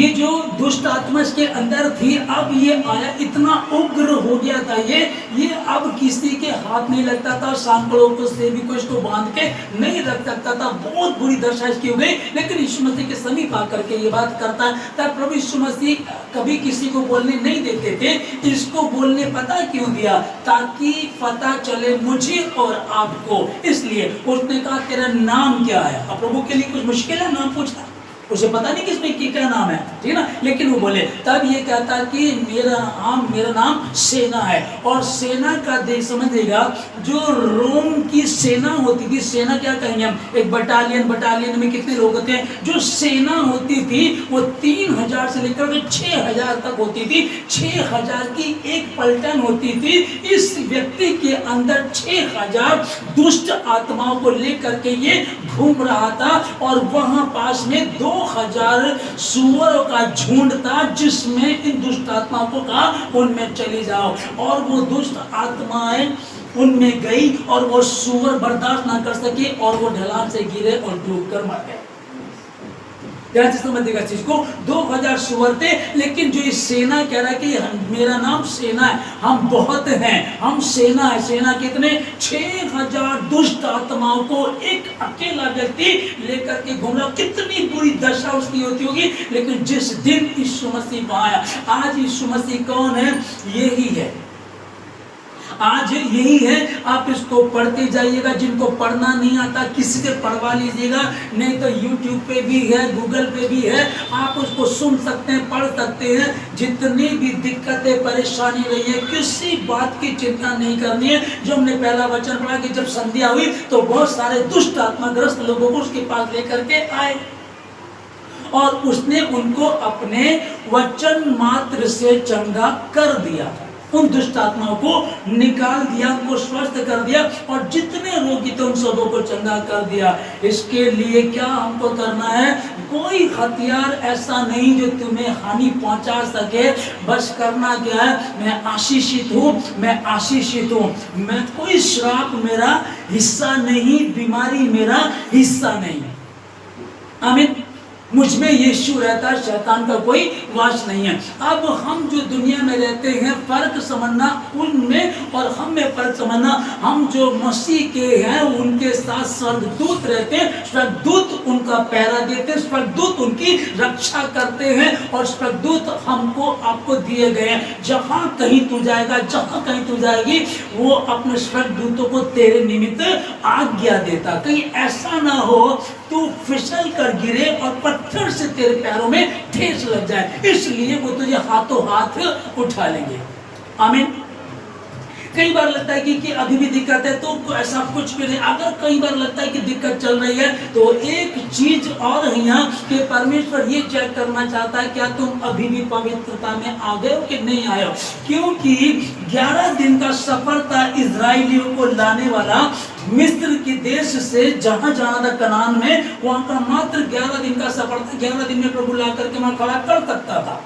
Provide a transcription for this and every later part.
ये जो दुष्ट आत्मा इसके अंदर थी, अब ये आया, इतना उग्र हो गया था ये अब किसी के हाथ नहीं लगता था, सांकड़ों को से भी कुछ को बांध के नहीं रख सकता था, बहुत बुरी दशा इसकी हो गई। लेकिन यीशु मसीह के समीप आकर के ये बात करता है। तब प्रभु यीशु मसीह कभी किसी को बोलने नहीं देते थे। इसको बोलने पता क्यों दिया? ताकि पता चले मुझे और आपको। इसलिए उसने कहा तेरा नाम क्या है? अब प्रभु के लिए कुछ मुश्किल है नाम पूछना, उसे पता नहीं किसमें क्या नाम है, ठीक है ना। लेकिन वो बोले, तब ये कहता कि मेरा नाम सेना है। और सेना का देख समझिएगा, जो रोम की सेना होती थी, सेना क्या कहेंगे हम, एक बटालियन में कितने लोग होते हैं, जो सेना होती थी वो 3000 से लेकर 6000 तक होती थी। 6000 की एक पलटन होती थी। इस व्यक्ति के अंदर 6000 दुष्ट आत्माओं को लेकर के ये घूम रहा था। और वहां पास में 2000 सुअरों का झुंड था, जिसमें इन दुष्ट आत्माओं को कहा उनमें चली जाओ। और वो दुष्ट आत्माएं उनमें गई और वो सुअर बर्दाश्त ना कर सके और वो ढलान से गिरे और डूबकर मर गए। समझेगा चीज को, 2000 सुअर थे। लेकिन जो इस सेना कह रहा है कि मेरा नाम सेना है, हम बहुत हैं, हम सेना है। सेना कितने? 6000 दुष्ट आत्माओं को एक अकेला व्यक्ति लेकर के घूम रहा। कितनी बुरी दशा उसकी होती होगी। लेकिन जिस दिन यीशु मसीह आया, आज यीशु मसीह कौन है? यही है, आज यही है। आप इसको पढ़ते जाइएगा। जिनको पढ़ना नहीं आता किसी से पढ़वा लीजिएगा, नहीं तो YouTube पे भी है, गूगल पे भी है, आप उसको सुन सकते हैं, पढ़ सकते हैं। जितनी भी दिक्कतें परेशानी रही है, किसी बात की चिंता नहीं करनी है। जो हमने पहला वचन पढ़ा कि जब संध्या हुई तो बहुत सारे दुष्ट आत्माग्रस्त लोगों को उसके पास लेकर के आए और उसने उनको अपने वचन मात्र से चंगा कर दिया। उन दुष्ट आत्माओं को निकाल दिया, उनको स्वस्थ कर दिया और जितने रोगी थे उन सबों को चंगा कर दिया। इसके लिए क्या हमको करना है? कोई हथियार ऐसा नहीं जो तुम्हें हानि पहुंचा सके। बस करना क्या है? मैं आशीषित हूँ, मैं आशीषित हूँ। मैं कोई श्राप मेरा हिस्सा नहीं, बीमारी मेरा हिस्सा नहीं। आमीन। मुझ में यीशु रहता है, शैतान का कोई वास नहीं है। अब हम जो दुनिया में रहते हैं, फर्क समझना उनमें और हम में फर्क समझना। हम जो मसीह के हैं उनके साथ स्वर्गदूत रहते हैं, स्वर्गदूत उनका पहरा देते हैं, स्वर्गदूत उनकी रक्षा करते हैं और स्वर्गदूत हमको आपको दिए गए हैं। जहाँ कहीं तू जाएगा, जहाँ कहीं तू जाएगी, वो अपने स्वर्गदूतों को तेरे निमित्त आज्ञा देता। कहीं ऐसा ना हो तू फिसल कर गिरे और पत्थर से तेरे पैरों में ठेस लग जाए, इसलिए वो तुझे हाथों हाथ उठा लेंगे। आमीन। कई बार लगता है कि अभी भी दिक्कत है, तो ऐसा कुछ भी नहीं। अगर कई बार लगता है कि दिक्कत चल रही है, तो एक चीज और है यहाँ कि परमेश्वर ये चेक करना चाहता है क्या तुम अभी भी पवित्रता में आ गए हो कि नहीं आए हो। क्योंकि 11 दिन का सफर था इजराइलियों को लाने वाला। मिस्र के देश से जहां जाना था कनान में, वहां का मात्र 11 दिन का सफर था। 11 दिन में प्रभु ला करके वहां खड़ा कर सकता था,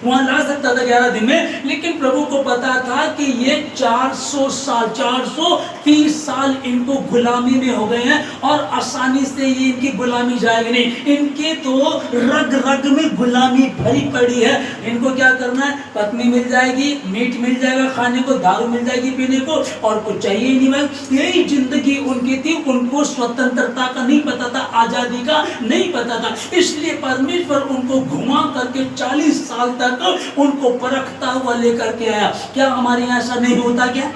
वहां ला सकता था 11 दिन में। लेकिन प्रभु को पता था कि ये 430 साल इनको गुलामी में हो गए हैं और आसानी से ये इनकी गुलामी जाएगी नहीं। इनके तो रग रग में गुलामी भरी पड़ी है। इनको क्या करना है? पत्नी मिल जाएगी, मीट मिल जाएगा खाने को, दारू मिल जाएगी पीने को, और कुछ चाहिए ही नहीं। बस यही जिंदगी उनकी थी। उनको स्वतंत्रता का नहीं पता था, आजादी का नहीं पता था। इसलिए परमेश्वर उनको घुमा करके 40 साल तक उनको परखता हुआ लेकर के आया। क्या हमारे यहाँ ऐसा नहीं होता क्या?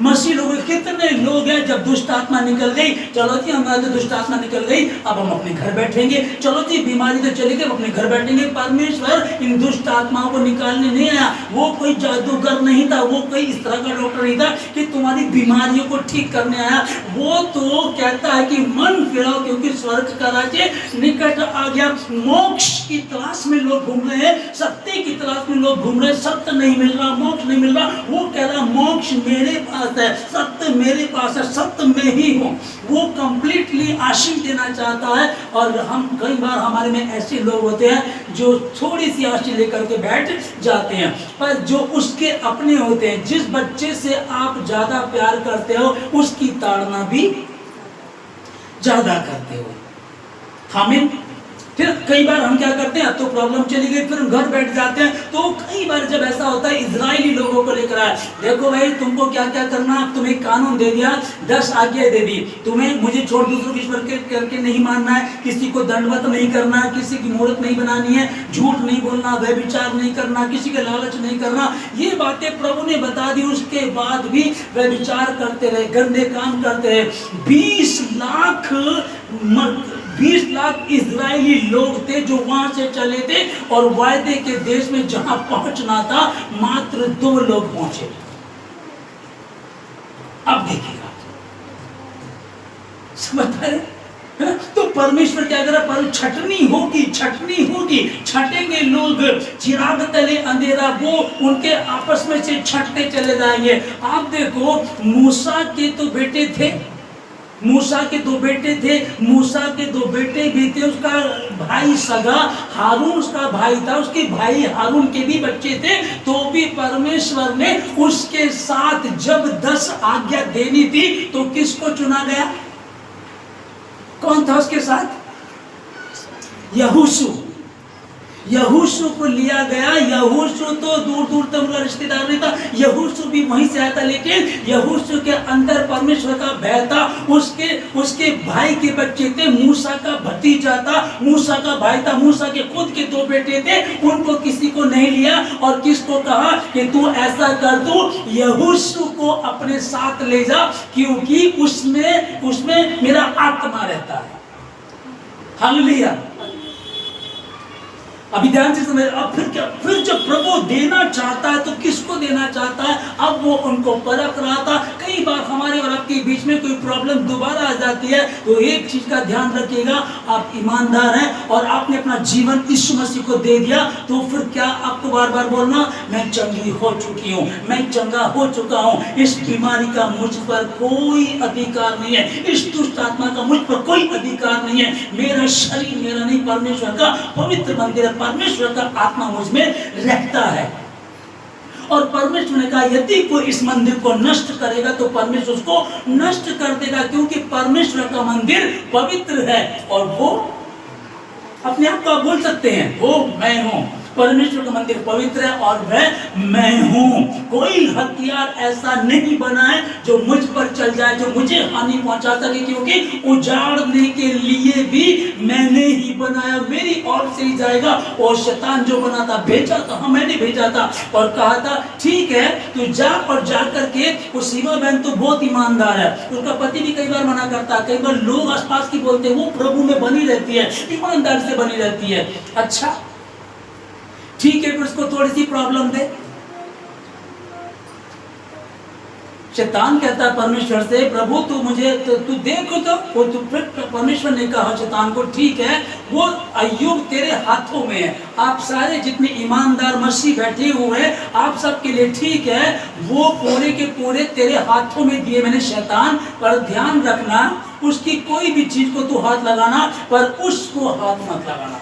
मसीह लोग कितने लोग हैं, जब दुष्ट आत्मा निकल गई, चलो जी हमारी तो दुष्ट आत्मा निकल गई, अब हम अपने घर बैठेंगे। चलो जी बीमारी तो चली गई, अपने घर बैठेंगे। परमेश्वर इन दुष्ट आत्माओं को निकालने नहीं आया। वो कोई जादूगर नहीं था, वो कोई इस तरह का डॉक्टर नहीं था कि तुम्हारी बीमारियों को ठीक करने आया। वो तो कहता है कि मन फिराओ क्योंकि स्वर्ग का राज्य निकट आ गया। मोक्ष की तलाश में लोग घूम रहे हैं, सत्य की तलाश में लोग घूम रहे हैं। सत्य नहीं मिल रहा, मोक्ष नहीं मिल रहा। वो कह रहा मोक्ष मेरे पास है, सत्य मेरे पास है, सत्य में ही हूँ। वो कंप्लीटली आशीष देना चाहता है। और हम कई बार हमारे में ऐसे लोग होते हैं जो थोड़ी सी आशीष लेकर के बैठ जाते हैं, पर जो उसके अपने होते हैं, जिस बच्चे से आप ज्यादा प्यार करते हो उसकी ताड़ना भी ज्यादा करते हो। आमीन। फिर कई बार हम क्या करते हैं, अब तो प्रॉब्लम चली गई, फिर हम घर बैठ जाते हैं। तो कई बार जब ऐसा होता है, इजरायली लोगों को लेकर आए, देखो भाई तुमको क्या क्या करना, तुम्हें कानून दे दिया, 10 आज्ञा दे दी, तुम्हें मुझे छोड़ दूसरों को ईश्वर करके नहीं मानना है, किसी को दंडवत नहीं करना, किसी की मूर्त नहीं बनानी है, झूठ नहीं बोलना, व्यभिचार नहीं करना, किसी के लालच नहीं करना। ये बातें प्रभु ने बता दी, उसके बाद भी व्यभिचार करते रहे, गंदे काम करते रहे। 20 लाख इजरायली लोग थे जो वहां से चले थे, और वायदे के देश में जहां पहुंचना था मात्र 2 लोग पहुंचे। अब देखिएगा, समझ रहे? तो परमेश्वर क्या करे, पर छटनी होगी, छटेंगे लोग, चिराग तले अंधेरा, वो उनके आपस में से छटते चले जाएंगे। आप देखो, मूसा के तो बेटे थे, मूसा के 2 बेटे थे, मूसा के 2 बेटे भी थे, उसका भाई सगा हारून उसका भाई था, उसके भाई हारून के भी बच्चे थे। तो भी परमेश्वर ने उसके साथ जब 10 आज्ञा देनी थी तो किसको चुना गया? कौन था उसके साथ? यहोशू को लिया गया। यहोशू तो दूर दूर तक उनका रिश्तेदार नहीं था, यहोशू भी वहीं से आया था, लेकिन यहोशू के अंदर परमेश्वर का भय था। उसके भाई के बच्चे थे, मूसा का भतीजा था, मूसा का भाई था, मूसा के खुद के 2 बेटे थे, उनको किसी को नहीं लिया। और किसको कहा कि तू ऐसा कर, तू यहोशू को अपने साथ ले जा, क्योंकि उसमें मेरा आत्मा रहता है। हालेलुया। अभी ध्यान से समझ। अब फिर जब प्रभु देना चाहता है तो किसको देना चाहता है? अब वो उनको परख रहा था। कई बार हमारे और आपके बीच में कोई प्रॉब्लम दोबारा आ जाती है, तो एक चीज का ध्यान रखिएगा, आप ईमानदार हैं और आपने अपना जीवन यीशु मसीह को दे दिया, तो फिर क्या आपको बार बार बोलना, मैं चंगी हो चुकी हूँ, मैं चंगा हो चुका हूँ, इस बीमारी का मुझ पर कोई अधिकार नहीं है, इस दुष्ट आत्मा का मुझ पर कोई अधिकार नहीं है, मेरा शरीर मेरा नहीं, परमेश्वर का पवित्र मंदिर है, परमेश्वर का आत्मा मुझ में रहता है। और परमेश्वर ने कहा यदि कोई इस मंदिर को नष्ट करेगा तो परमेश्वर उसको नष्ट कर देगा, क्योंकि परमेश्वर का मंदिर पवित्र है। और वो अपने आप को आप बोल सकते हैं, वो मैं हूं, परमेश्वर का मंदिर पवित्र है और वह मैं हूं। कोई हथियार ऐसा नहीं बना है जो मुझ पर चल जाए, जो मुझे हानि पहुंचा सके, क्योंकि उजाड़ने के लिए भी मैंने ही बनाया, मेरी ओर से ही जाएगा। और शैतान जो बना था, भेजा था, हाँ मैंने भेजा था, और कहा था ठीक है तू जा, और जा करके वो सीमा बहन तो बहुत ईमानदार है, उसका पति भी कई बार मना करता है, कई बार लोग आसपास की बोलते हैं वो प्रभु में बनी रहती है, ईमानदार से बनी रहती है। अच्छा ठीक है, फिर उसको थोड़ी सी प्रॉब्लम दे। शैतान कहता है परमेश्वर से, प्रभु तू मुझे तू देखो तो वो फिर परमेश्वर ने कहा शैतान को, ठीक है वो अय्यूब तेरे हाथों में है, आप सारे जितने ईमानदार मसीह बैठे हुए हैं आप सब के लिए ठीक है, वो पूरे के पूरे तेरे हाथों में दिए मैंने शैतान, पर ध्यान रखना उसकी कोई भी चीज को तू हाथ लगाना, पर उसको हाथ मत लगाना।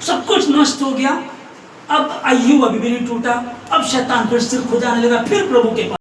सब कुछ नष्ट हो गया। अब अय्यूब अभी भी नहीं टूटा, अब शैतान फिर सिर खुजाने लगा, फिर प्रभु के पास